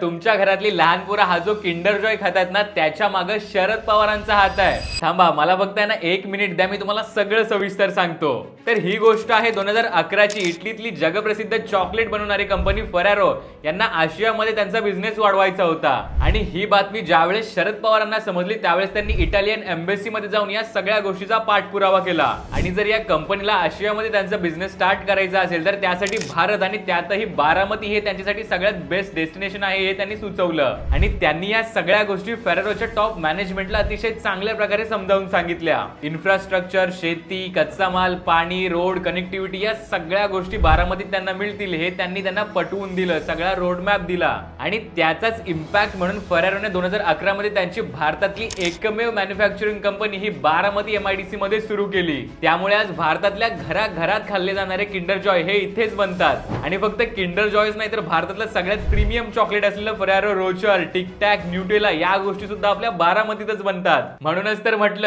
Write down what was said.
तुमच्या घरातली लहान पोरं हा जो किंडर जॉय खातात ना, त्याच्या मागे शरद पवारांचा हात आहे. थांबा, मला फक्त आहे ना 1 मिनिट द्या, मी तुम्हाला सगळं सविस्तर सांगतो. तर ही गोष्ट आहे 2011 ची. इटलीतली जगप्रसिद्ध चॉकलेट बनवणारी कंपनी फरारो यांना आशियामध्ये त्यांचा बिझनेस वाढवायचा होता. आणि ही बातमी ज्यावेळेस शरद पवारांना समजली त्यावेळेस त्यांनी इटालियन एम्बेसी मध्ये जाऊन या सगळ्या गोष्टीचा पाठपुरावा केला. आणि जर या कंपनीला आशियामध्ये त्यांचा बिझनेस स्टार्ट करायचा असेल तर त्यासाठी भारत आणि त्यातही बारामती हे त्यांच्यासाठी सगळ्यात बेस्ट डेस्टिनेशन आहे हे त्यांनी सुचवलं. आणि त्यांनी या सगळ्या गोष्टी फेरारोच्या टॉप मॅनेजमेंटला अतिशय चांगल्या प्रकारे समजावून सांगितल्या. इन्फ्रास्ट्रक्चर, शेती, कच्चा माल, पाणी, रोड, कनेक्टिव्हिटी या सगळ्या गोष्टी बारामतीत त्यांना मिळतील हे त्यांनी त्यांना पटवून दिलं. सगळा रोड मॅप दिला. आणि त्याचाच इम्पॅक्ट म्हणून फरारोने 2011 मध्ये त्यांची भारतातली एकमेव मॅन्युफॅक्चरिंग कंपनी ही बारामती MIDC मध्ये सुरू केली. त्यामुळे आज भारतातल्या घराघरात खाल्ले जाणारे किंडर जॉय हे इथेच बनतात. आणि फक्त किंडर जॉयच नाही तर भारतातलं सगळ्यात प्रीमियम चॉकलेट असलेलं फरारो रोचर, टिक टॅक, न्यूटेला या गोष्टी सुद्धा आपल्या बारामतीतच बनतात. म्हणूनच तर म्हटलं